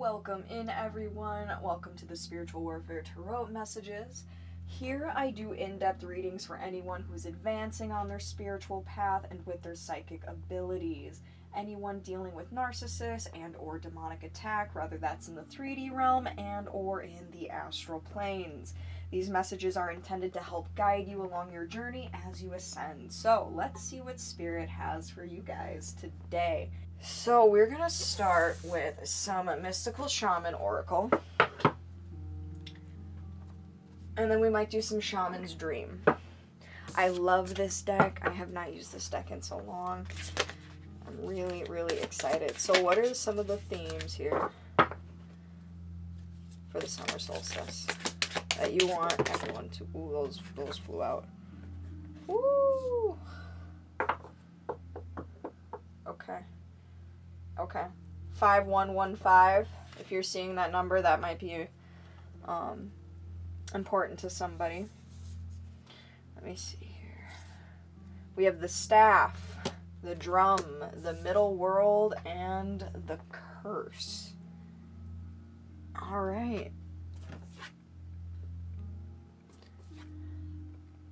Welcome in, everyone. Welcome to the Spiritual Warfare Tarot Messages. Here I do in-depth readings for anyone who's advancing on their spiritual path and with their psychic abilities. Anyone dealing with narcissists and or demonic attack, whether that's in the 3D realm and or in the astral planes. These messages are intended to help guide you along your journey as you ascend. So let's see what Spirit has for you guys today. So we're going to start with some Mystical Shaman Oracle. And then we might do some Shaman's Dream. I love this deck. I have not used this deck in so long. I'm really, really excited. So what are some of the themes here for the summer solstice that you want everyone to... Ooh, those flew out. Woo! Okay. Okay. 5115. If you're seeing that number, that might be important to somebody. Let me see here. We have the staff, the drum, the middle world, and the curse. All right.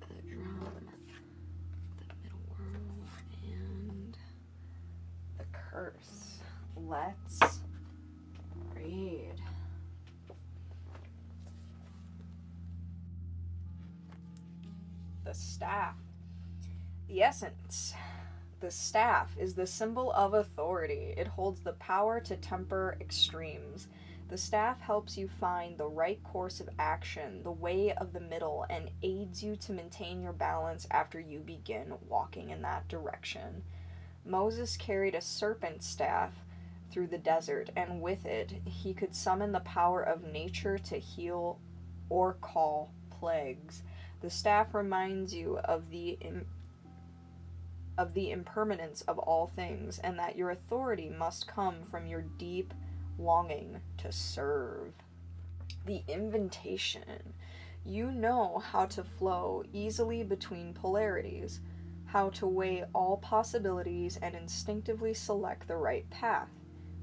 The drum, the middle world, and the curse. Let's read. The staff. The essence. The staff is the symbol of authority. It holds the power to temper extremes. The staff helps you find the right course of action, the way of the middle, and aids you to maintain your balance after you begin walking in that direction. Moses carried a serpent staff through the desert, and with it he could summon the power of nature to heal or call plagues. The staff reminds you of the impermanence of all things, and that your authority must come from your deep longing to serve. The invitation. You know how to flow easily between polarities, how to weigh all possibilities and instinctively select the right path.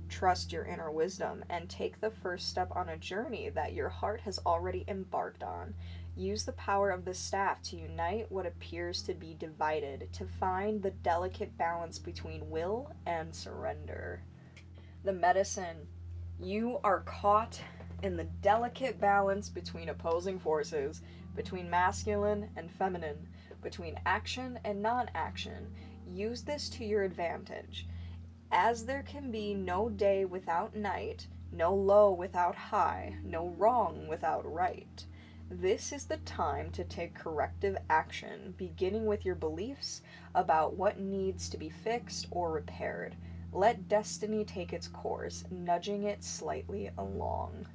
Trust your inner wisdom and take the first step on a journey that your heart has already embarked on. Use the power of the staff to unite what appears to be divided, to find the delicate balance between will and surrender. The medicine. You are caught in the delicate balance between opposing forces, between masculine and feminine, between action and non-action. Use this to your advantage. As there can be no day without night, no low without high, no wrong without right. This is the time to take corrective action, beginning with your beliefs about what needs to be fixed or repaired. Let destiny take its course, nudging it slightly along.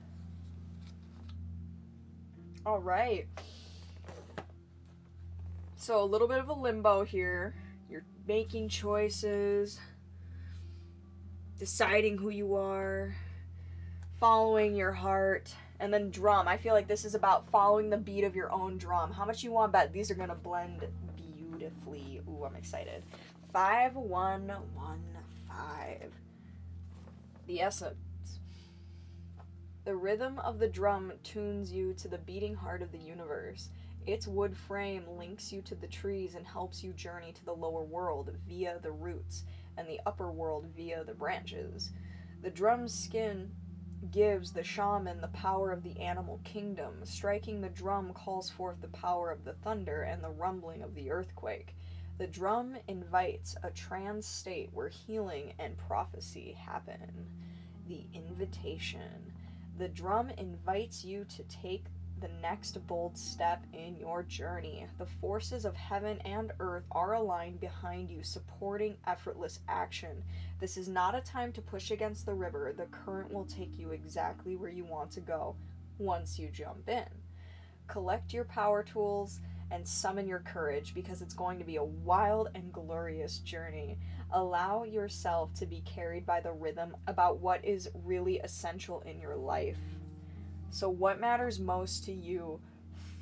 All right. So a little bit of a limbo here. You're making choices, deciding who you are, following your heart, and then drum. I feel like this is about following the beat of your own drum. How much you want to bet? These are going to blend beautifully. Ooh, I'm excited. 5115. The essence. The rhythm of the drum tunes you to the beating heart of the universe. Its wood frame links you to the trees and helps you journey to the lower world via the roots and the upper world via the branches. The drum's skin gives the shaman the power of the animal kingdom. Striking the drum calls forth the power of the thunder and the rumbling of the earthquake. The drum invites a trance state where healing and prophecy happen. The invitation. The drum invites you to take the next bold step in your journey. The forces of heaven and earth are aligned behind you, supporting effortless action. This is not a time to push against the river. The current will take you exactly where you want to go once you jump in. Collect your power tools and summon your courage, because it's going to be a wild and glorious journey. Allow yourself to be carried by the rhythm about what is really essential in your life. So what matters most to you?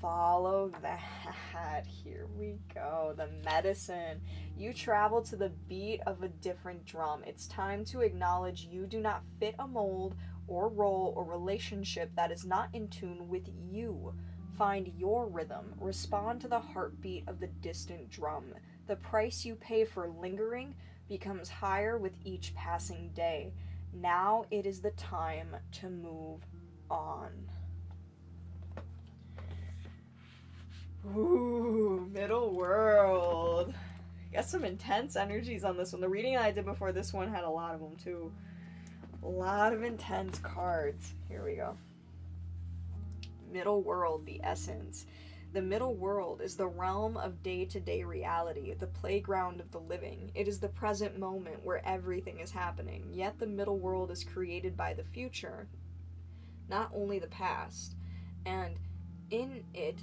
Follow that. Here we go. The medicine. You travel to the beat of a different drum. It's time to acknowledge you do not fit a mold or role or relationship that is not in tune with you. Find your rhythm. Respond to the heartbeat of the distant drum. The price you pay for lingering becomes higher with each passing day. Now it is the time to move on. Ooh, middle world. Got some intense energies on this one. The reading I did before this one had a lot of them too. A lot of intense cards. Here we go. Middle world, the essence. The middle world is the realm of day-to-day reality, the playground of the living. It is the present moment where everything is happening. Yet the middle world is created by the future, not only the past. And in it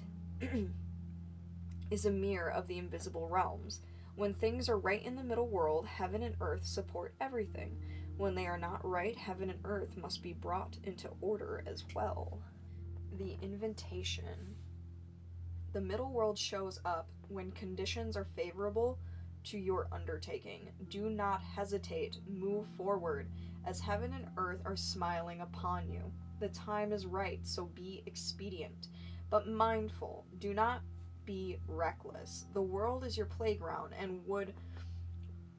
is a mirror of the invisible realms. When things are right in the middle world, heaven and earth support everything. When they are not right, heaven and earth must be brought into order as well. The invitation. The middle world shows up when conditions are favorable to your undertaking. Do not hesitate. Move forward, as heaven and earth are smiling upon you. The time is right, so be expedient, but mindful. Do not be reckless. The world is your playground and would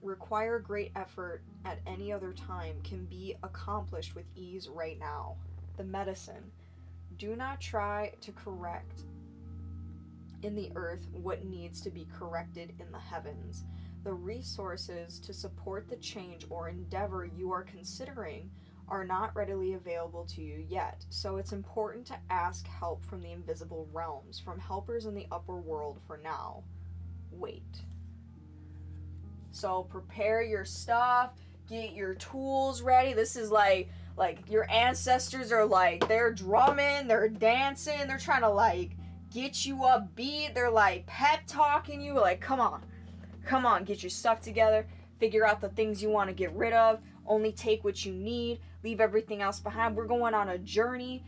require great effort at any other time can be accomplished with ease right now. The medicine. Do not try to correct in the earth what needs to be corrected in the heavens. The resources to support the change or endeavor you are considering are not readily available to you yet, so it's important to ask help from the invisible realms, from helpers in the upper world for now. Wait. So prepare your stuff, get your tools ready. This is like your ancestors are like, they're drumming, they're dancing, they're trying to like get you upbeat. They're like pep talking you, like, come on, get your stuff together, figure out the things you want to get rid of, only take what you need, leave everything else behind. We're going on a journey,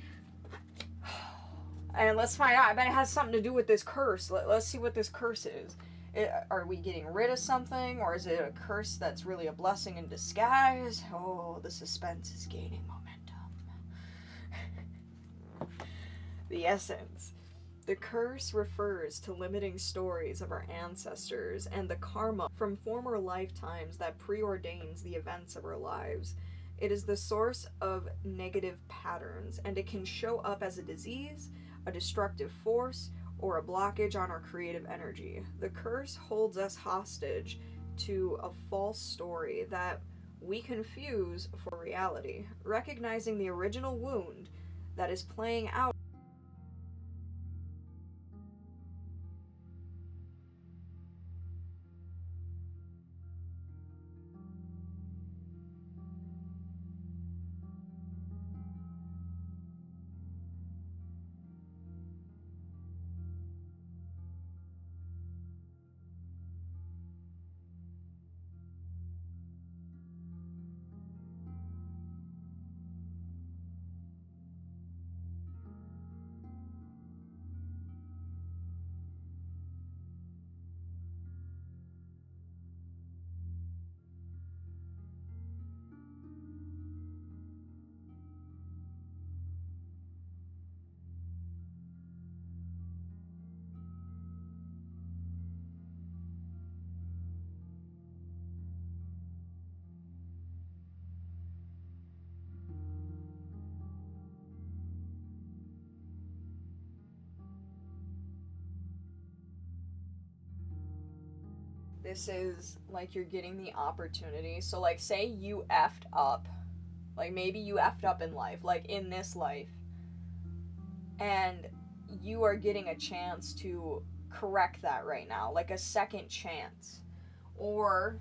and let's find out. I bet it has something to do with this curse. Let's see what this curse is. Are we getting rid of something, or is it a curse that's really a blessing in disguise? Oh, the suspense is gaining momentum. The essence. The curse refers to limiting stories of our ancestors and the karma from former lifetimes that preordains the events of our lives. It is the source of negative patterns, and it can show up as a disease, a destructive force, or a blockage on our creative energy. The curse holds us hostage to a false story that we confuse for reality. Recognizing the original wound that is playing out this is like you're getting the opportunity. So like say you effed up. Like maybe you effed up in life, like in this life. And you are getting a chance to correct that right now, like a second chance. Or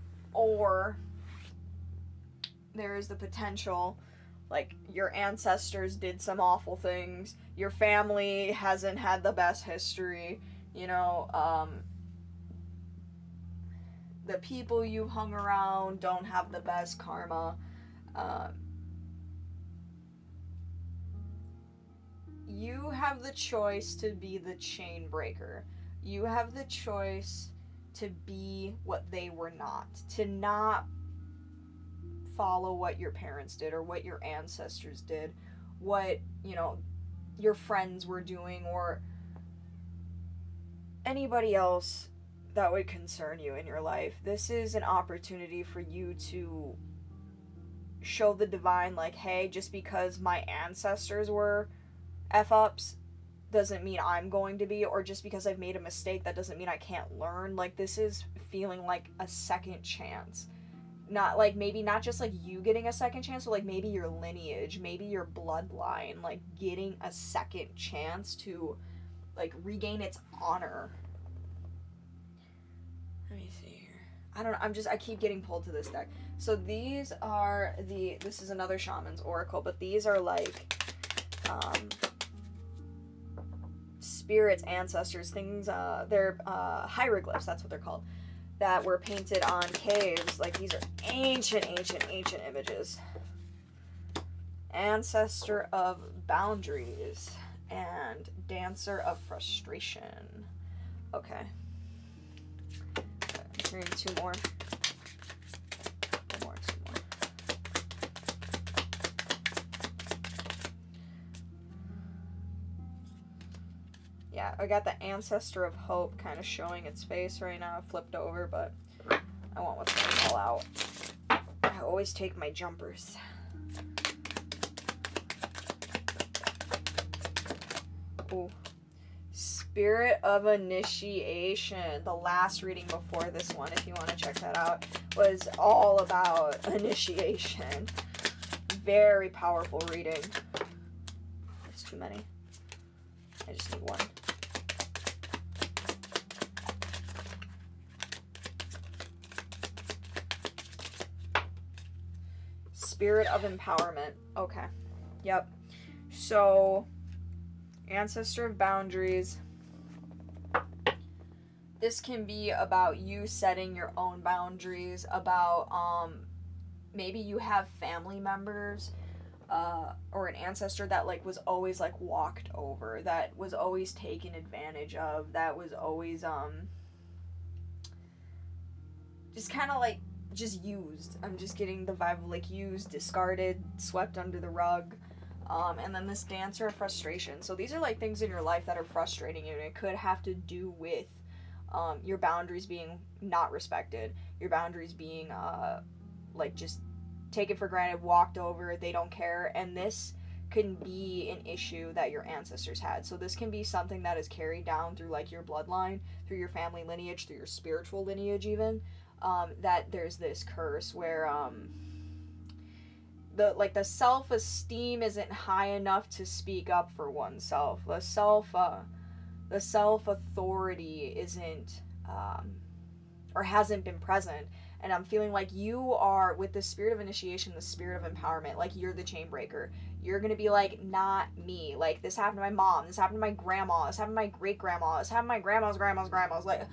there is the potential, like your ancestors did some awful things, your family hasn't had the best history, you know, the people you hung around don't have the best karma. You have the choice to be the chain breaker. You have the choice to be what they were not. To not follow what your parents did or what your ancestors did, what, you know, your friends were doing, or anybody else that would concern you in your life. This is an opportunity for you to show the divine, like, hey, just because my ancestors were F-ups doesn't mean I'm going to be, or just because I've made a mistake, that doesn't mean I can't learn. Like, this is feeling like a second chance. Not, like, maybe not just, like, you getting a second chance, but, like, maybe your lineage, maybe your bloodline, like, getting a second chance to, like, regain its honor. Let me see here. I don't know, I keep getting pulled to this deck. So these are this is another Shaman's Oracle, but these are, like, spirits, ancestors, things, they're hieroglyphs, that's what they're called, that were painted on caves. Like, these are ancient images. Ancestor of Boundaries and Dancer of Frustration. Okay. I'm hearing two more. Two more. Yeah, I got the Ancestor of Hope kind of showing its face right now, flipped over, but I want what's going to fall out. I always take my jumpers. Ooh. Spirit of Initiation. The last reading before this one, if you want to check that out, was all about initiation. Very powerful reading. That's too many. I just need one. Spirit of Empowerment. Okay. Yep. So, Ancestor of Boundaries. This can be about you setting your own boundaries, about maybe you have family members or an ancestor that, like, was always, like, walked over, that was always taken advantage of, that was always just kind of, like, just used. I'm just getting the vibe of, like, used, discarded, swept under the rug. And then this Dancer of Frustration. So these are, like, things in your life that are frustrating you, and it could have to do with your boundaries being not respected, your boundaries being like, just taken for granted, walked over, they don't care. And this can be an issue that your ancestors had. So this can be something that is carried down through, like, your bloodline, through your family lineage, through your spiritual lineage even, that there's this curse where the self-esteem isn't high enough to speak up for oneself. The self-authority isn't or hasn't been present. And I'm feeling like you are, with the Spirit of Initiation, the Spirit of Empowerment, like, you're the chain breaker. You're gonna be like, not me. Like, this happened to my mom, this happened to my grandma, this happened to my great-grandma, this happened to my grandma's grandma's grandma's. Like,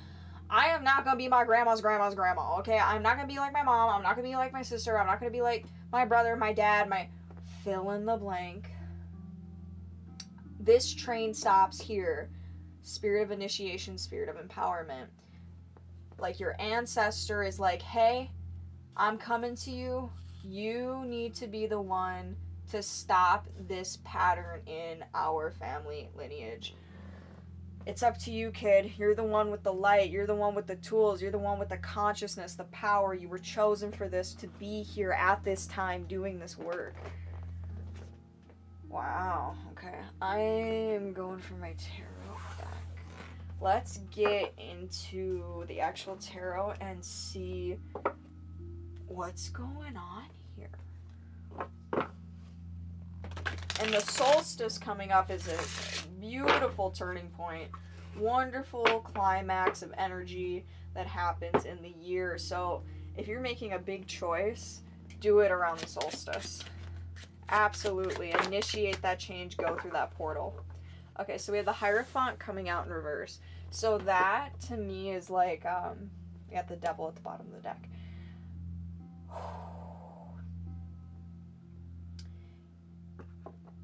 I am not gonna be my grandma's grandma's grandma, okay? I'm not gonna be like my mom, I'm not gonna be like my sister, I'm not gonna be like my brother, my dad, my... fill in the blank. This train stops here. Spirit of Initiation, Spirit of Empowerment. Like, your ancestor is like, hey, I'm coming to you. You need to be the one to stop this pattern in our family lineage. It's up to you, kid. You're the one with the light. You're the one with the tools. You're the one with the consciousness, the power. You were chosen for this, to be here at this time doing this work. Wow. Okay. I am going for my tarot deck. Let's get into the actual tarot and see what's going on here. And the solstice coming up is a beautiful turning point. Wonderful climax of energy that happens in the year. So if you're making a big choice, do it around the solstice. Absolutely. Initiate that change. Go through that portal. Okay, so we have the Hierophant coming out in reverse. So that, to me, is like, we got the Devil at the bottom of the deck.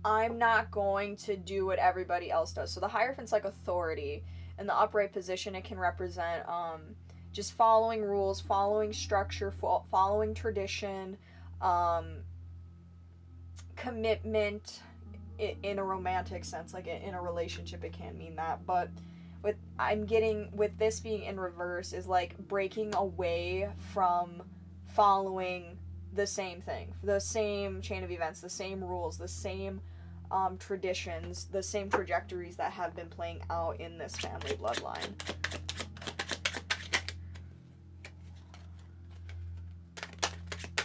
I'm not going to do what everybody else does. So the Hierophant's like authority. In the upright position, it can represent just following rules, following structure, following tradition, commitment in a romantic sense, like in a relationship it can mean that, but with this being in reverse is like breaking away from following the same thing, the same chain of events, the same rules, the same traditions, the same trajectories that have been playing out in this family bloodline.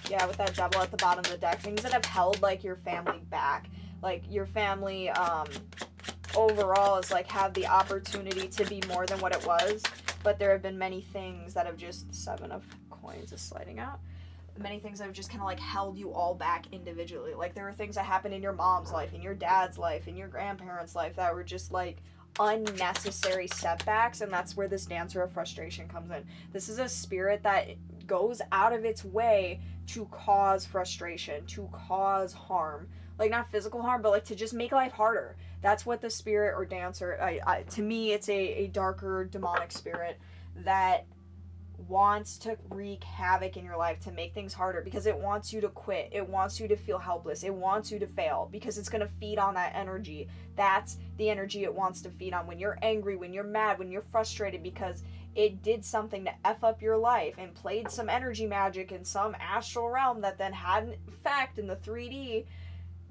Yeah, with that devil at the bottom of the deck, things that have held like your family back, like your family overall is like have the opportunity to be more than what it was, but there have been many things that have just, 7 of coins is sliding out, many things that have just kind of like held you all back individually. Like there were things that happened in your mom's life, in your dad's life, in your grandparents' life that were just like unnecessary setbacks, and that's where this dancer of frustration comes in. This is a spirit that goes out of its way to cause frustration, to cause harm, like not physical harm, but like to just make life harder. That's what the spirit or dancer, to me, it's a darker demonic spirit that wants to wreak havoc in your life, to make things harder, because it wants you to quit, it wants you to feel helpless, it wants you to fail, because it's going to feed on that energy. That's the energy it wants to feed on when you're angry, when you're mad, when you're frustrated, because it did something to F up your life and played some energy magic in some astral realm that then had an effect in the 3D,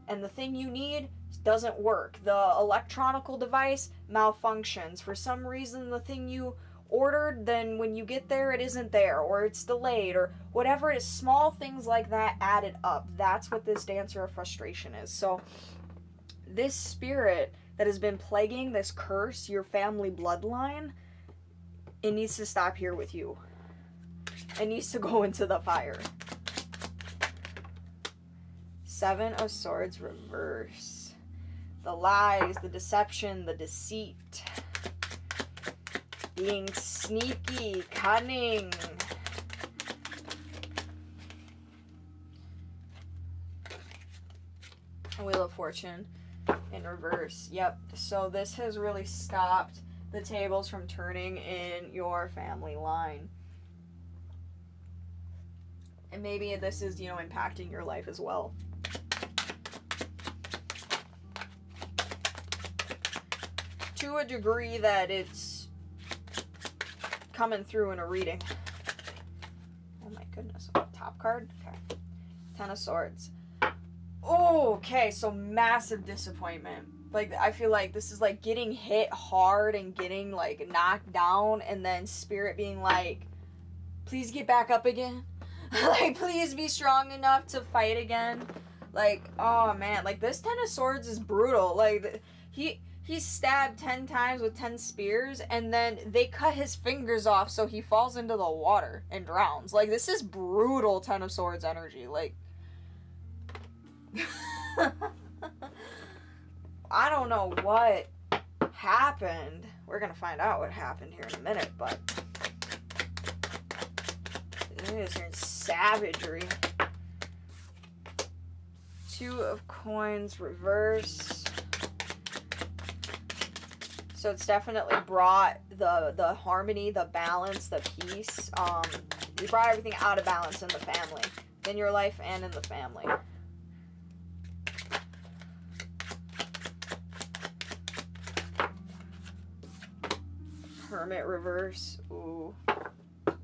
and the thing you need doesn't work. The electronical device malfunctions. For some reason, the thing you ordered, then when you get there, it isn't there, or it's delayed, or whatever it is. Small things like that added up. That's what this dancer of frustration is. So this spirit that has been plaguing this curse, your family bloodline, it needs to stop here with you. It needs to go into the fire. 7 of Swords reverse. The lies, the deception, the deceit. Being sneaky, cunning. Wheel of Fortune in reverse. Yep. So this has really stopped the tables from turning in your family line. And maybe this is, impacting your life as well. To a degree that it's coming through in a reading. Oh my goodness. Top card? Okay. 10 of Swords. Oh, okay. So massive disappointment. Like, I feel like this is like getting hit hard and getting like knocked down, and then spirit being like, please get back up again. Like, please be strong enough to fight again. Like, oh man, like this 10 of Swords is brutal. Like, he's stabbed 10 times with 10 spears, and then they cut his fingers off so he falls into the water and drowns. Like, this is brutal 10 of Swords energy. Like, I don't know what happened. We're gonna find out what happened here in a minute, but it is here in savagery. 2 of Coins reverse. So it's definitely brought the harmony, the balance, the peace. You brought everything out of balance in the family, in your life and in the family. Hermit reverse. Ooh. Okay.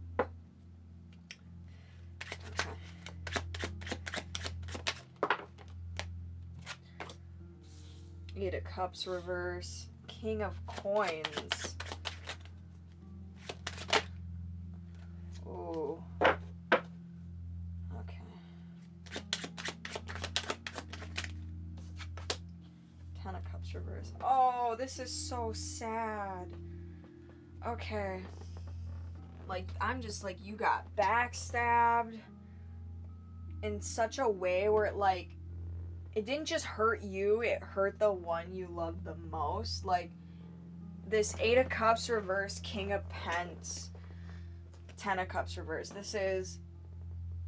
8 of Cups reverse. King of Coins. Ooh. Okay. 10 of Cups reverse. Oh, this is so sad. Okay. Like, I'm just like, you got backstabbed in such a way where it, like, it didn't just hurt you, it hurt the one you love the most. Like, this 8 of Cups reverse, King of Pence, 10 of Cups reverse. This is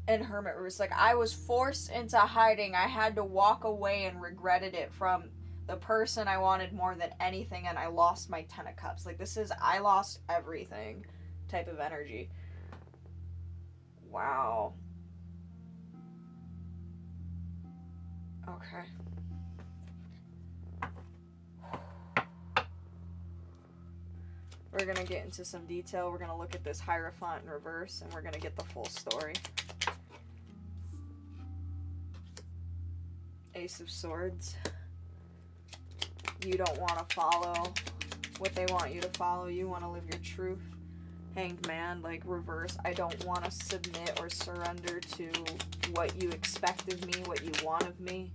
in Hermit reverse. Like, I was forced into hiding. I had to walk away and regretted it from the person I wanted more than anything, and I lost my 10 of Cups. Like, this is I lost everything type of energy. Wow. Okay. We're going to get into some detail. We're going to look at this Hierophant in reverse, and we're going to get the full story. Ace of Swords. You don't want to follow what they want you to follow. You want to live your truth. Hanged Man, like reverse. I don't want to submit or surrender to what you expect of me, what you want of me.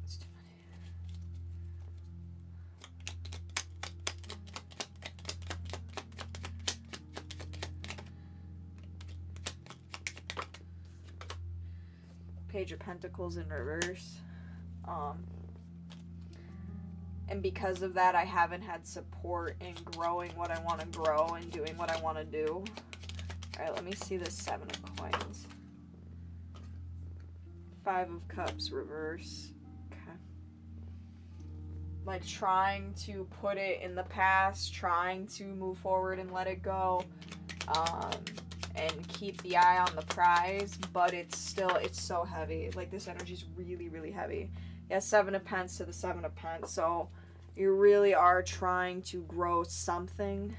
It's too many. Page of Pentacles in reverse. And because of that, I haven't had support in growing what I want to grow and doing what I want to do. Alright, let me see the 7 of Coins. 5 of Cups, reverse. Okay. Like trying to put it in the past, trying to move forward and let it go. And keep the eye on the prize, but it's so heavy. Like, this energy is really, really heavy. Yeah, 7 of Pence to the 7 of Pence. So you really are trying to grow something.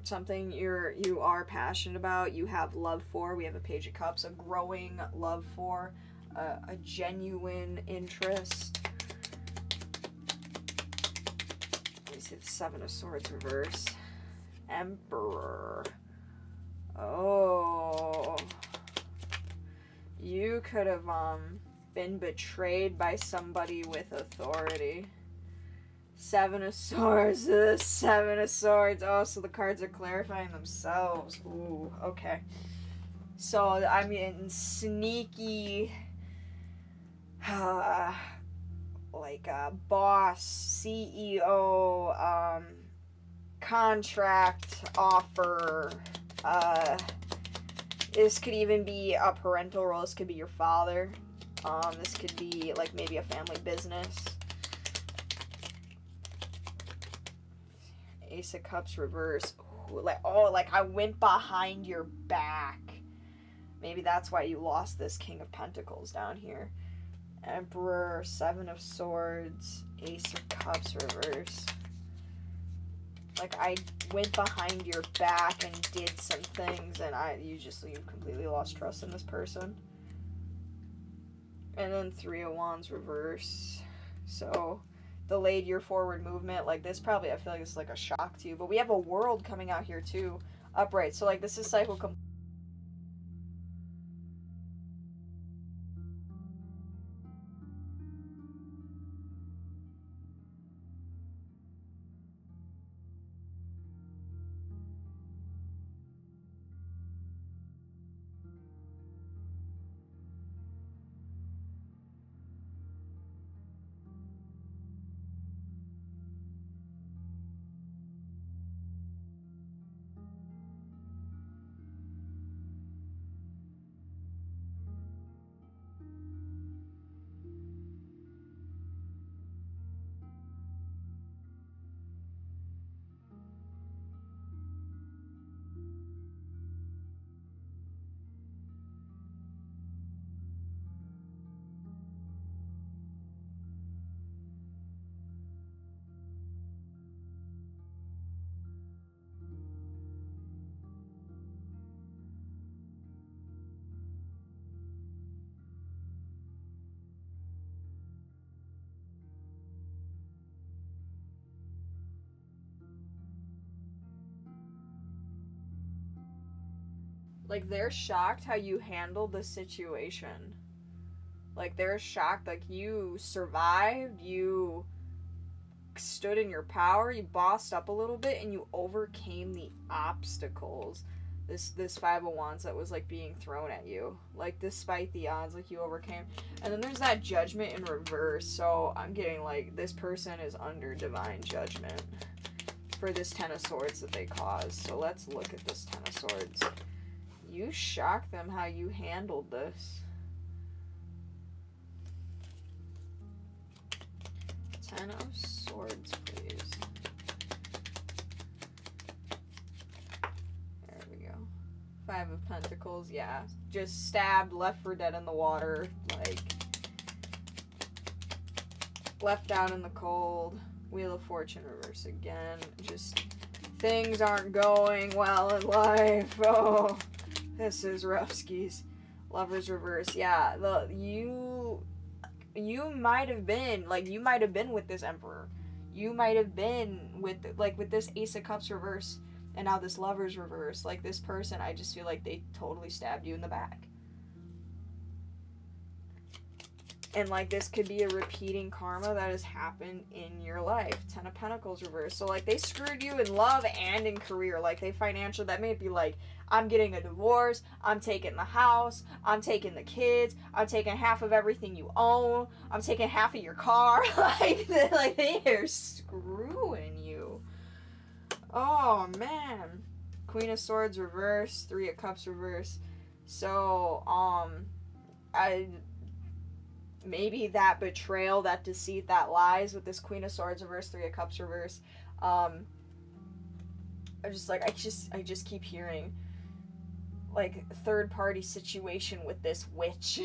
Something you are passionate about, you have love for. We have a Page of Cups, a growing love for, a genuine interest. Let me see the 7 of Swords reverse. Emperor. Oh. You could have been betrayed by somebody with authority. 7 of Swords. 7 of Swords. Oh, so the cards are clarifying themselves. Ooh, okay. So, I mean, sneaky, like a boss, CEO, contract offer. This could even be a parental role. This could be your father. This could be like maybe a family business. Ace of Cups reverse. Ooh, like I went behind your back. Maybe that's why you lost this King of Pentacles down here. Emperor, 7 of Swords, Ace of Cups reverse. Like, I went behind your back and did some things, and you completely lost trust in this person. And then 3 of Wands reverse. So, delayed your forward movement. Like, this probably, I feel like this is like a shock to you. But we have a World coming out here, too. Upright. So, like, this is cycle complete. Like, they're shocked how you handled the situation. Like, they're shocked. Like, you survived, you stood in your power, you bossed up a little bit, and you overcame the obstacles. This 5 of Wands that was, like, being thrown at you. Like, despite the odds, like, you overcame. And then there's that Judgment in reverse. So, I'm getting, like, this person is under divine judgment for this 10 of Swords that they caused. So, let's look at this 10 of Swords. You shocked them how you handled this. 10 of Swords, please. There we go. 5 of Pentacles, yeah. just stabbed, left for dead in the water, like, left out in the cold. Wheel of Fortune reverse again. Just, things aren't going well in life. Oh, this is rough skis. Lovers reverse. Yeah, you might have been, like, you might have been with this Emperor. You might have been with, like, with this Ace of Cups reverse, and now this Lovers reverse. Like, this person, I just feel like they totally stabbed you in the back. And, like, this could be a repeating karma that has happened in your life. 10 of Pentacles reverse. So, like, they screwed you in love and in career. Like, they financial, that may be like, I'm getting a divorce, I'm taking the house, I'm taking the kids, I'm taking half of everything you own, I'm taking half of your car. Like, they are screwing you. Oh, man. Queen of Swords reverse, 3 of Cups reverse. So, maybe that betrayal, that deceit, that lies with this Queen of Swords reverse, 3 of Cups reverse. I'm just like, I just keep hearing, like, third party situation with this witch.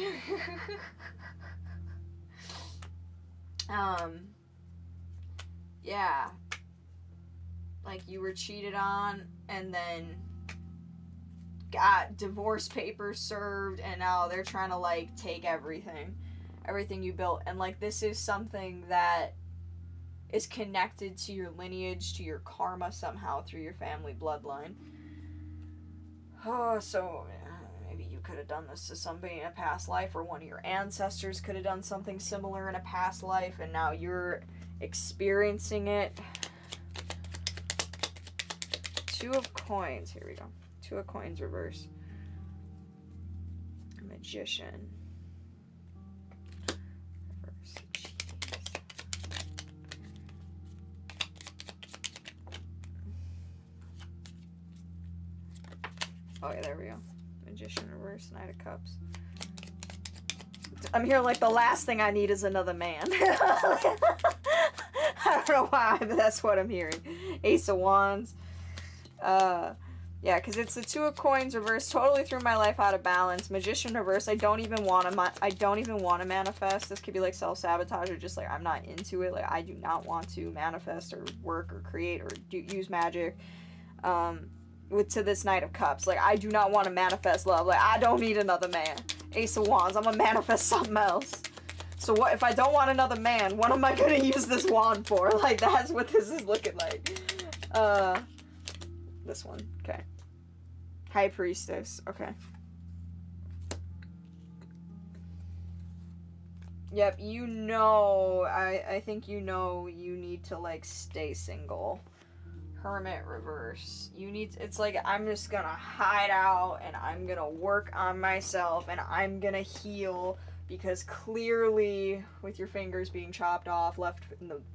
Yeah. Like, you were cheated on, and then got divorce papers served, and now they're trying to, like, take everything you built. And, like, this is something that is connected to your lineage, to your karma somehow through your family bloodline. Oh, so maybe you could have done this to somebody in a past life, or one of your ancestors could have done something similar in a past life, and now you're experiencing it. 2 of Coins. Here we go. 2 of Coins reverse. Magician. Reverse. Jeez. Oh yeah, there we go. Magician reverse. Knight of Cups. I'm here like the last thing I need is another man. I don't know why, but that's what I'm hearing. Ace of Wands. Yeah, because it's the 2 of Coins reverse. Totally threw my life out of balance. Magician reverse. I don't even want to manifest. This could be like self-sabotage, or just like I'm not into it. Like, I do not want to manifest or work or create or use magic. To this Knight of Cups. Like, I do not want to manifest love. Like, I don't need another man. Ace of Wands. I'm gonna manifest something else. So what if I don't want another man? What am I gonna use this wand for? Like, that's what this is looking like. This one. Okay. High Priestess. Okay. Yep, you know, I think you know you need to, like, stay single. Hermit reverse. You need, it's like, I'm just gonna hide out, and I'm gonna work on myself, and I'm gonna heal, because clearly, with your fingers being chopped off, left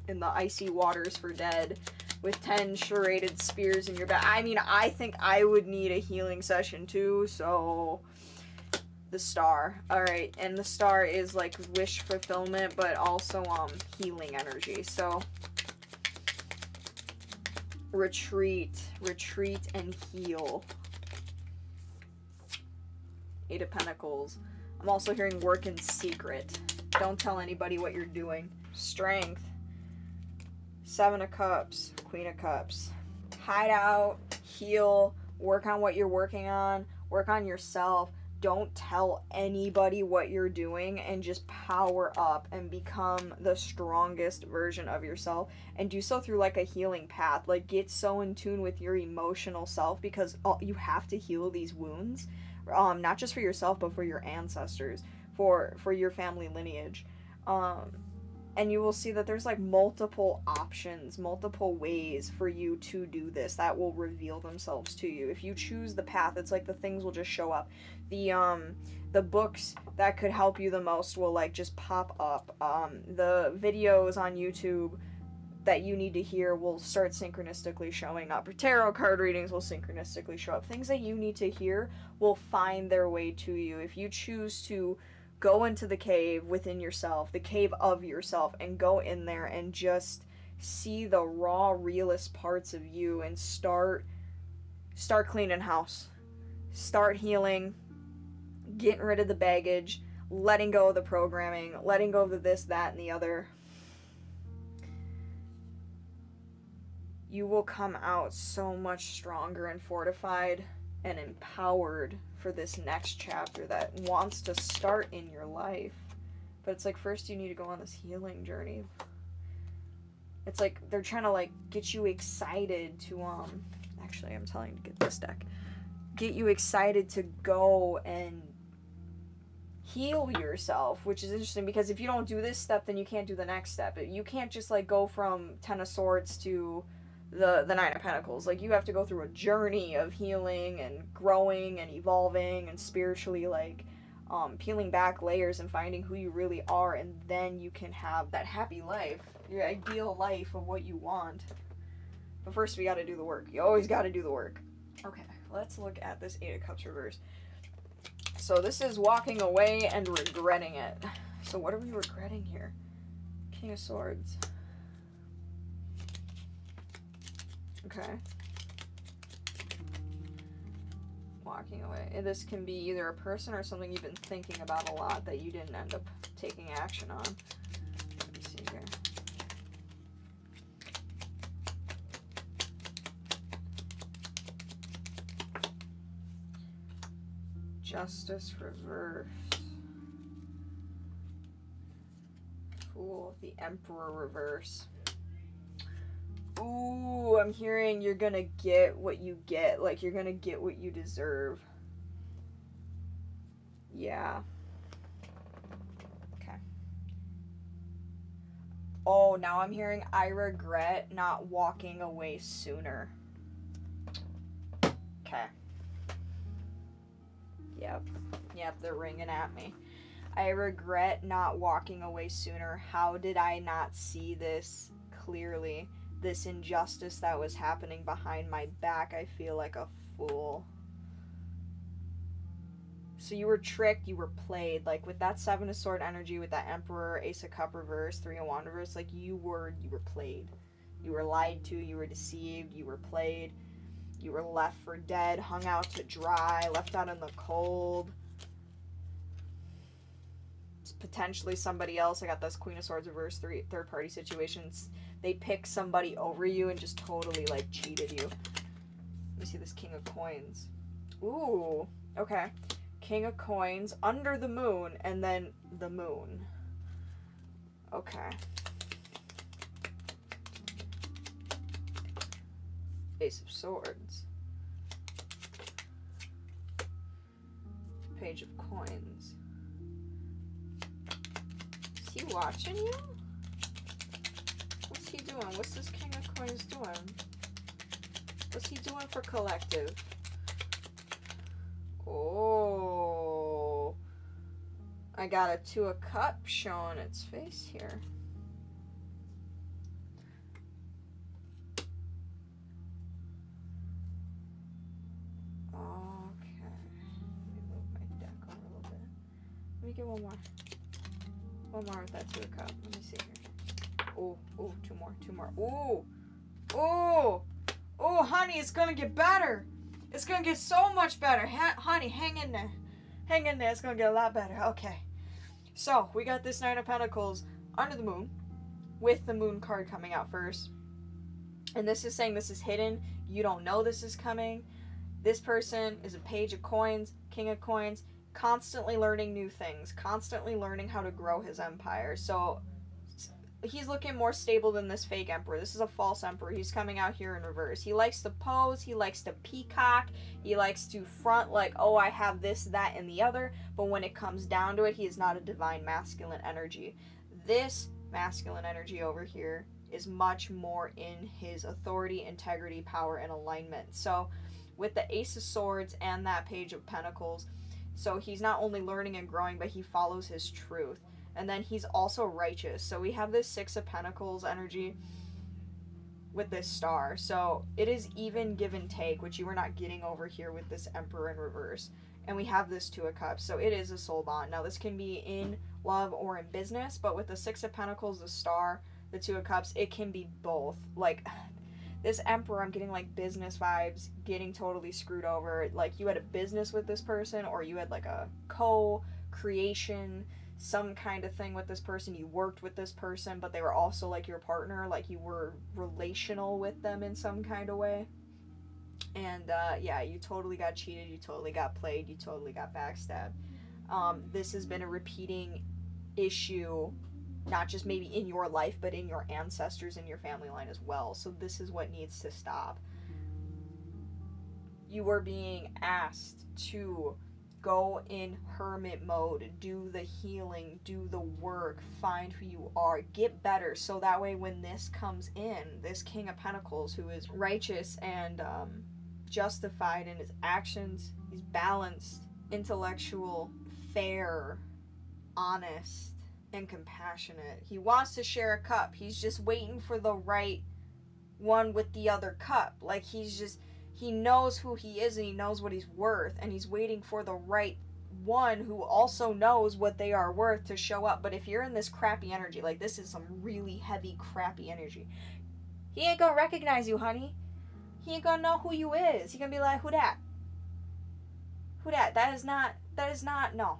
in the icy waters for dead, with 10 serrated spears in your back. I mean, I think I would need a healing session too, so the Star. Alright, and the Star is like wish fulfillment, but also healing energy. So retreat and heal. 8 of Pentacles. I'm also hearing work in secret. Don't tell anybody what you're doing. Strength. 7 of Cups, Queen of Cups. Hide out, heal, work on what you're working on, work on yourself. Don't tell anybody what you're doing, and just power up and become the strongest version of yourself, and do so through like a healing path. Like, get so in tune with your emotional self, because you have to heal these wounds, not just for yourself, but for your ancestors, for your family lineage. And you will see that there's like multiple options, multiple ways for you to do this that will reveal themselves to you. If you choose the path, it's like the things will just show up. The books that could help you the most will like just pop up. The videos on YouTube that you need to hear will start synchronistically showing up. Tarot card readings will synchronistically show up. Things that you need to hear will find their way to you. If you choose to go into the cave within yourself, the cave of yourself, and go in there and just see the raw, realest parts of you, and start cleaning house. Start healing. getting rid of the baggage, letting go of the programming, letting go of the this, that, and the other. You will come out so much stronger and fortified and empowered for this next chapter that wants to start in your life. But it's like, first you need to go on this healing journey. It's like they're trying to like get you excited to actually I'm telling you to get this deck. Get you excited to go and heal yourself, which is interesting because if you don't do this step, then you can't do the next step. You can't just like go from Ten of Swords to the Nine of Pentacles. Like, you have to go through a journey of healing and growing and evolving and spiritually like peeling back layers and finding who you really are, and then you can have that happy life, your ideal life of what you want. But first we got to do the work. You always got to do the work. Okay, let's look at this Eight of Cups reverse. So this is walking away and regretting it. So what are we regretting here? King of Swords. Okay. Walking away. This can be either a person or something you've been thinking about a lot that you didn't end up taking action on. Let me see here. Justice reverse. Fool. The Emperor reverse. Ooh, I'm hearing you're gonna get what you get. Like, you're gonna get what you deserve. Yeah. Okay. Oh, now I'm hearing I regret not walking away sooner. Okay. Yep. Yep, they're ringing at me. I regret not walking away sooner. How did I not see this clearly? This injustice that was happening behind my back. I feel like a fool. So you were tricked, you were played. Like, with that Seven of Sword energy, with that Emperor, Ace of Cup reverse, Three of Wand reverse, like, you were played. You were lied to, you were deceived, you were played. You were left for dead, hung out to dry, left out in the cold. It's potentially somebody else. I got this Queen of Swords reverse, third party situations. They pick somebody over you and just totally, like, cheated you. Let me see this King of Coins. Ooh, okay. King of Coins, under the moon, and then the moon. Okay. Ace of Swords. Page of Coins. Is he watching you? What's he doing? What's this King of Coins doing? What's he doing for collective? Oh. I got a Two of Cups showing its face here. Get one more. One more with that Two of Cups. Let me see here. Oh, oh, two more. Oh, oh, oh, honey, it's gonna get better. It's gonna get so much better. Honey, hang in there. Hang in there. It's gonna get a lot better. Okay. So, we got this Nine of Pentacles under the moon, with the moon card coming out first. And this is saying this is hidden. You don't know this is coming. This person is a Page of Coins, King of Coins, constantly learning new things, constantly learning how to grow his empire. So he's looking more stable than this fake emperor. This is a false emperor. He's coming out here in reverse. He likes to pose, he likes to peacock, he likes to front like, oh, I have this, that, and the other. But when it comes down to it, he is not a divine masculine energy. This masculine energy over here is much more in his authority, integrity, power, and alignment. So with the Ace of Swords and that Page of Pentacles, so he's not only learning and growing, but he follows his truth. And then he's also righteous. So we have this Six of Pentacles energy with this Star. So it is even give and take, which you were not getting over here with this Emperor in reverse. And we have this Two of Cups. So it is a soul bond. Now this can be in love or in business, but with the Six of Pentacles, the Star, the Two of Cups, it can be both. Like, This Emperor, I'm getting like business vibes, getting totally screwed over. Like you had a business with this person, or you had like a co-creation, some kind of thing with this person. You worked with this person, but they were also like your partner. Like you were relational with them in some kind of way. And yeah, you totally got cheated, you totally got played, you totally got backstabbed. This has been a repeating issue, not just maybe in your life, but in your ancestors and your family line as well. So this is what needs to stop. You were being asked to go in hermit mode, do the healing, do the work, find who you are, get better, so that way when this comes in, this King of Pentacles, who is righteous and justified in his actions, he's balanced, intellectual, fair, honest, and compassionate. He wants to share a cup. He's just waiting for the right one with the other cup. Like he knows who he is and he knows what he's worth, and he's waiting for the right one who also knows what they are worth to show up. But if you're in this crappy energy, like this is some really heavy crappy energy, he ain't gonna recognize you, honey. He ain't gonna know who you is. He gonna be like, who that? Who that? That is not, no.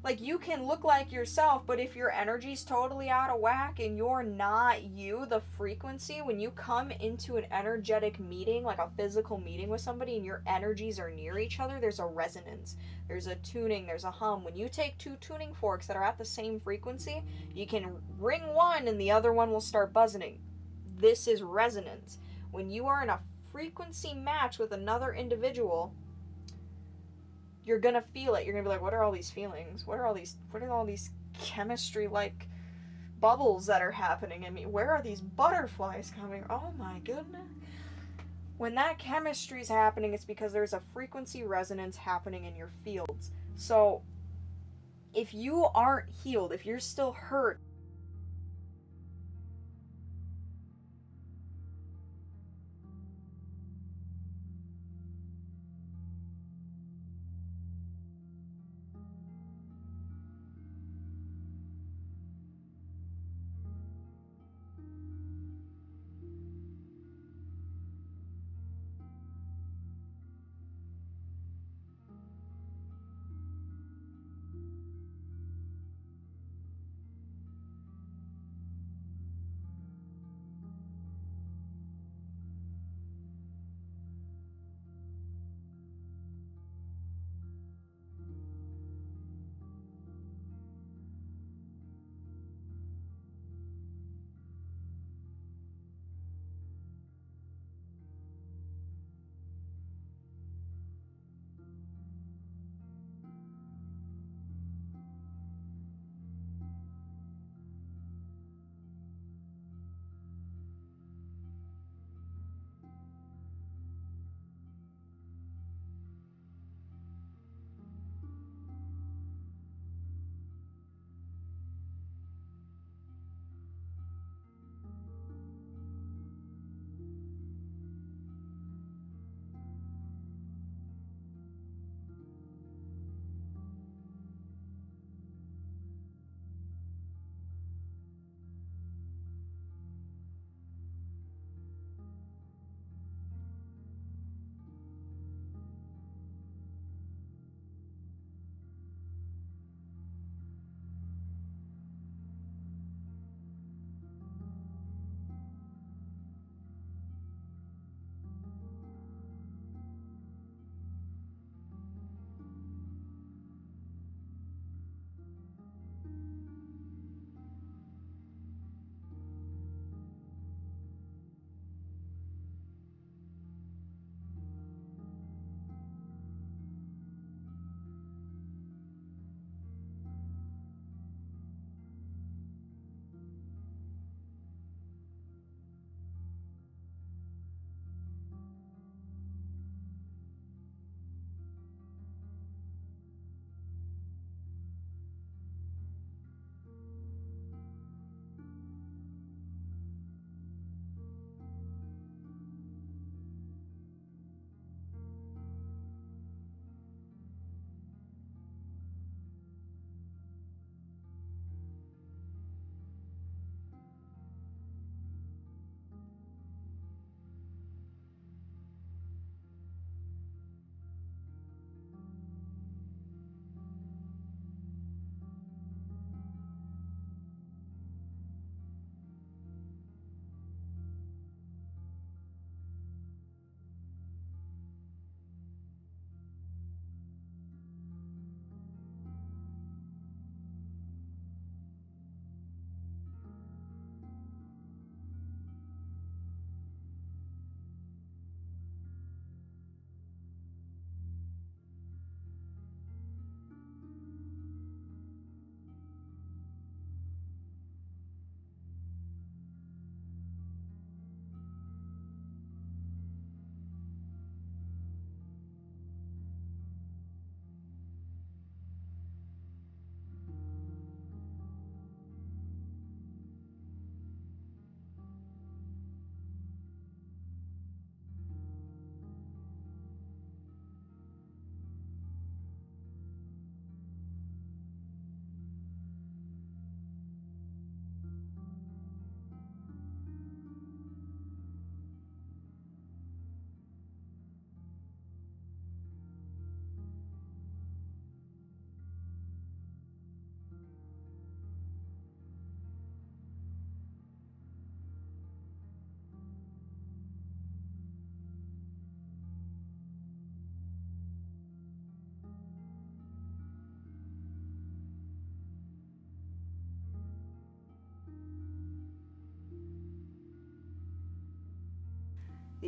Like, you can look like yourself, but if your energy's totally out of whack and you're not you, the frequency, when you come into an energetic meeting, like a physical meeting with somebody, and your energies are near each other, there's a resonance, there's a tuning, there's a hum. When you take two tuning forks that are at the same frequency, you can ring one and the other one will start buzzing. This is resonance. When you are in a frequency match with another individual, you're gonna feel it. You're gonna be like, what are all these feelings? What are all these chemistry like bubbles that are happening in me? Where are these butterflies coming? Oh my goodness. When that chemistry is happening, it's because there's a frequency resonance happening in your fields. So if you aren't healed, if you're still hurt,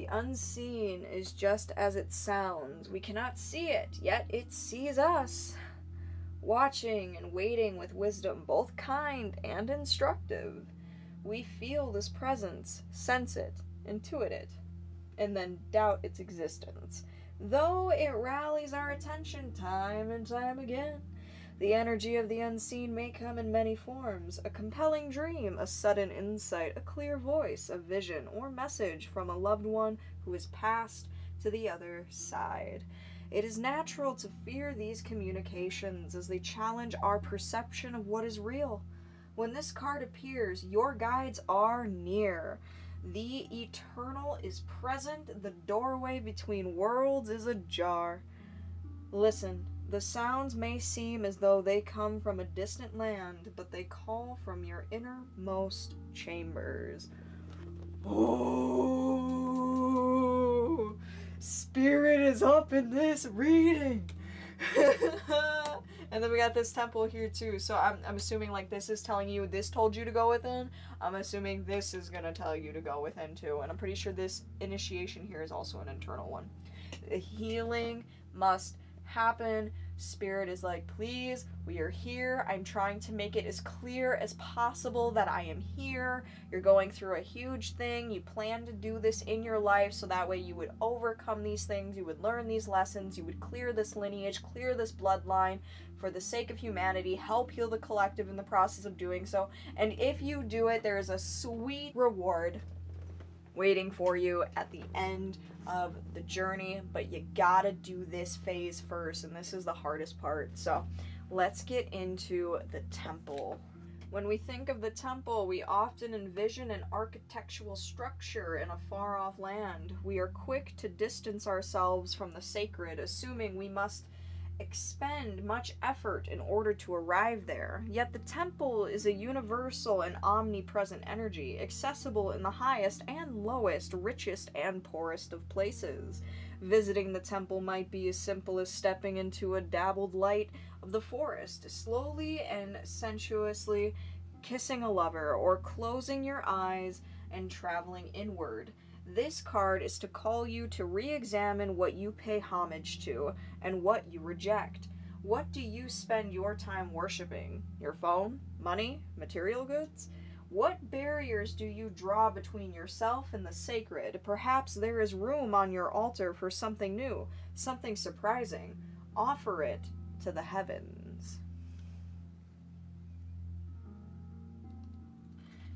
The unseen is just as it sounds. We cannot see it, yet it sees us. Watching and waiting with wisdom, both kind and instructive. We feel this presence, sense it, intuit it, and then doubt its existence. Though it rallies our attention time and time again, the energy of the unseen may come in many forms: a compelling dream, a sudden insight, a clear voice, a vision, or message from a loved one who has passed to the other side. It is natural to fear these communications as they challenge our perception of what is real. When this card appears, your guides are near. The eternal is present. The doorway between worlds is ajar. Listen. The sounds may seem as though they come from a distant land, but they call from your innermost chambers. Oh, spirit is up in this reading. And then we got this temple here too. So I'm assuming like this is telling you, this told you to go within. I'm assuming this is going to tell you to go within too. And I'm pretty sure this initiation here is also an internal one. The healing must happen. Spirit is like, please, we are here. I'm trying to make it as clear as possible that I am here. You're going through a huge thing. You plan to do this in your life so that way you would overcome these things. You would learn these lessons. You would clear this lineage, clear this bloodline for the sake of humanity, help heal the collective in the process of doing so. And if you do it, there is a sweet reward waiting for you at the end of the journey, but you gotta do this phase first, and this is the hardest part. So let's get into the temple. When we think of the temple, we often envision an architectural structure in a far-off land. We are quick to distance ourselves from the sacred, assuming we must expend much effort in order to arrive there. Yet the temple is a universal and omnipresent energy, accessible in the highest and lowest, richest and poorest of places. Visiting the temple might be as simple as stepping into a dabbled light of the forest, slowly and sensuously kissing a lover, or closing your eyes and traveling inward. This card is to call you to re-examine what you pay homage to and what you reject. What do you spend your time worshiping? Your phone? Money? Material goods? What barriers do you draw between yourself and the sacred? Perhaps there is room on your altar for something new, something surprising. Offer it to the heavens.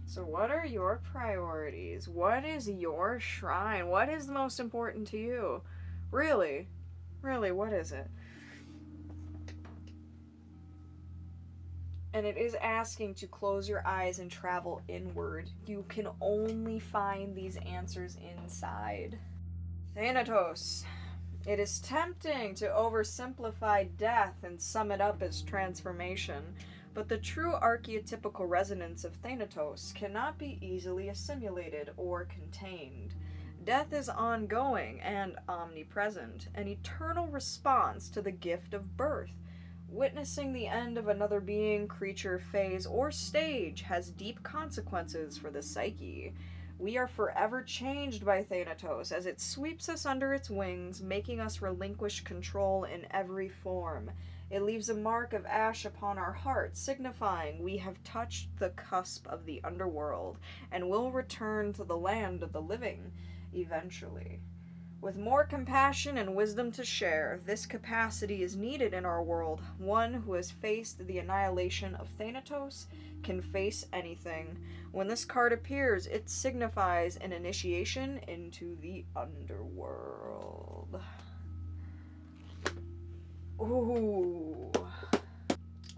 So what are your priorities? What is your shrine? What is the most important to you? Really? Really, what is it? And it is asking to close your eyes and travel inward. You can only find these answers inside. Thanatos. It is tempting to oversimplify death and sum it up as transformation. But the true archetypical resonance of Thanatos cannot be easily assimilated or contained. Death is ongoing and omnipresent, an eternal response to the gift of birth. Witnessing the end of another being, creature, phase, or stage has deep consequences for the psyche. We are forever changed by Thanatos as it sweeps us under its wings, making us relinquish control in every form. It leaves a mark of ash upon our hearts, signifying we have touched the cusp of the underworld and will return to the land of the living eventually. With more compassion and wisdom to share, this capacity is needed in our world. One who has faced the annihilation of Thanatos can face anything. When this card appears, it signifies an initiation into the underworld. Ooh.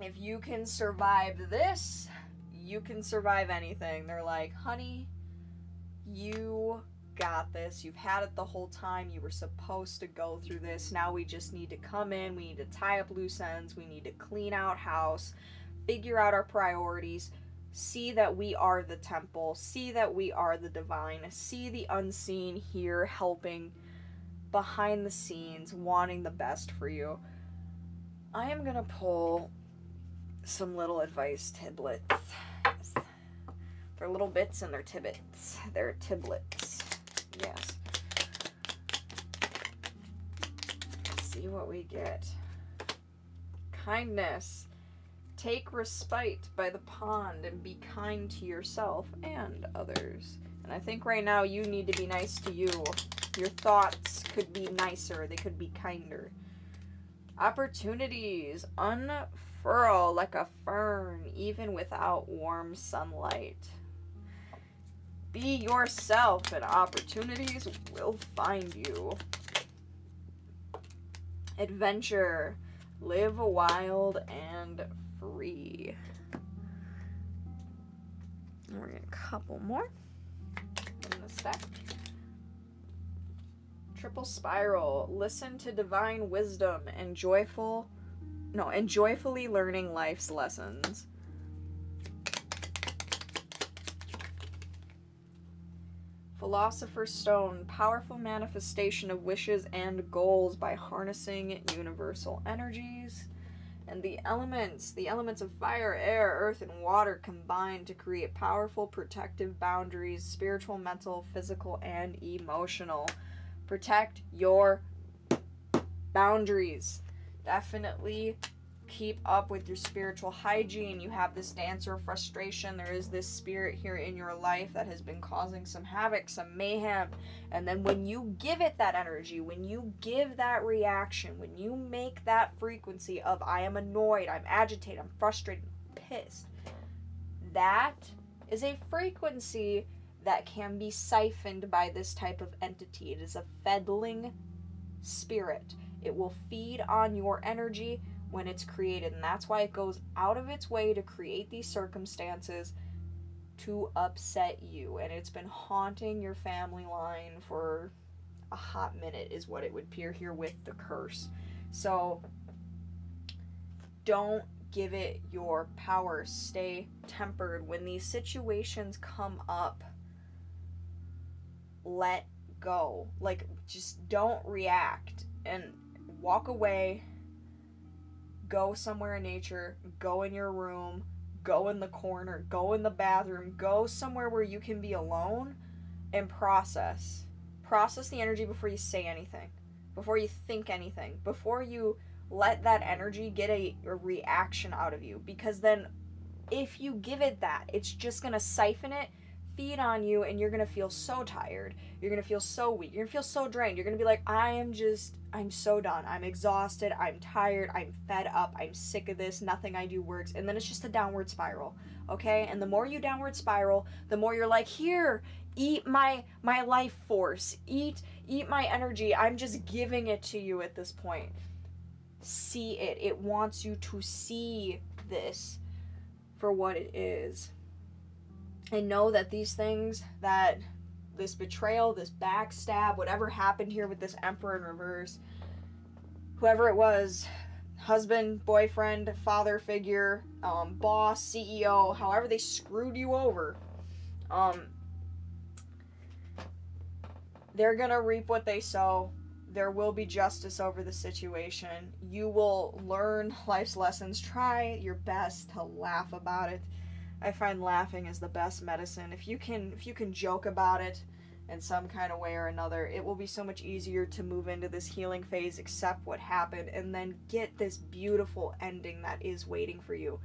If you can survive this, you can survive anything. They're like, honey, you got this. You've had it the whole time. You were supposed to go through this. Now we just need to come in. We need to tie up loose ends. We need to clean out house, figure out our priorities, see that we are the temple, see that we are the divine, see the unseen here helping behind the scenes, wanting the best for you. I am gonna pull some little advice tiblets. They're little bits and they're tibbits. They're tiblets. Yes. see what we get. Kindness. Take respite by the pond and be kind to yourself and others. And I think right now you need to be nice to you. Your thoughts could be nicer. They could be kinder. Opportunities. Unfurl like a fern, even without warm sunlight. Be yourself and opportunities will find you. Adventure. Live wild and free. And we're gonna a couple more in the stack. Triple spiral. Listen to divine wisdom and joyfully learning life's lessons. Philosopher's Stone. Powerful manifestation of wishes and goals by harnessing universal energies. And the elements of fire, air, earth, and water combine to create powerful protective boundaries, spiritual, mental, physical, and emotional. Protect your boundaries. Definitely keep up with your spiritual hygiene. You have this dancer of frustration. There is this spirit here in your life that has been causing some havoc, some mayhem. And then when you give it that energy, when you give that reaction, when you make that frequency of I am annoyed, I'm agitated, I'm frustrated, I'm pissed, that is a frequency that can be siphoned by this type of entity. It is a feddling spirit. It will feed on your energy when it's created, and that's why it goes out of its way to create these circumstances to upset you. And it's been haunting your family line for a hot minute is what it would appear here with the curse. So don't give it your power. Stay tempered. When these situations come up, let go. Like, just don't react and walk away. Go somewhere in nature, go in your room, go in the corner, go in the bathroom, go somewhere where you can be alone and process. Process the energy before you say anything, before you think anything, before you let that energy get a reaction out of you. Because then if you give it that, it's just going to siphon it, feed on you, and you're going to feel so tired. You're going to feel so weak. You're going to feel so drained. You're going to be like, I'm so done. I'm exhausted. I'm tired. I'm fed up. I'm sick of this. Nothing I do works. And then it's just a downward spiral. Okay? And the more you downward spiral, the more you're like, here, eat my life force. Eat my energy. I'm just giving it to you at this point. See it. It wants you to see this for what it is. And know that these things, that this betrayal, this backstab, whatever happened here with this Emperor in reverse, whoever it was, husband, boyfriend, father figure, boss, CEO, however they screwed you over, they're gonna reap what they sow. There will be justice over the situation. You will learn life's lessons. Try your best to laugh about it. I find laughing is the best medicine. If you can joke about it in some kind of way or another, it will be so much easier to move into this healing phase, accept what happened, and then get this beautiful ending that is waiting for you.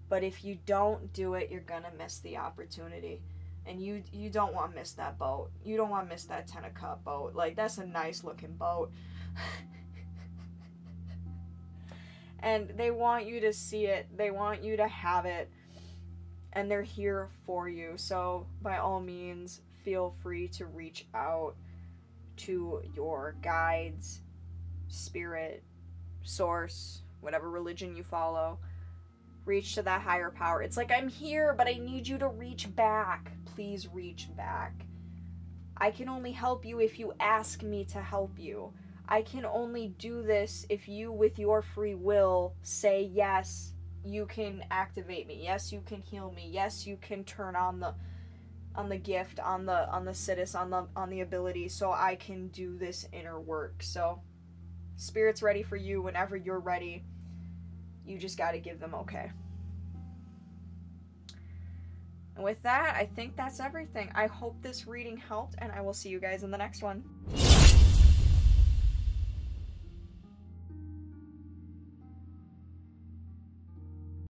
But if you don't do it, you're gonna miss the opportunity. And you don't want to miss that boat. You don't want to miss that 10 of Cup boat. Like, that's a nice looking boat. And they want you to see it. They want you to have it. And they're here for you. So by all means, feel free to reach out to your guides, spirit, source, whatever religion you follow. Reach to that higher power. It's like, I'm here, but I need you to reach back. Please reach back. I can only help you if you ask me to help you. I can only do this if you, with your free will, say yes. You can activate me. Yes, you can heal me. Yes, you can turn on the gift, on the siddhis, on the ability, so I can do this inner work. So, Spirit's ready for you whenever you're ready. You just got to give them okay. And with that, I think that's everything. I hope this reading helped, and I will see you guys in the next one.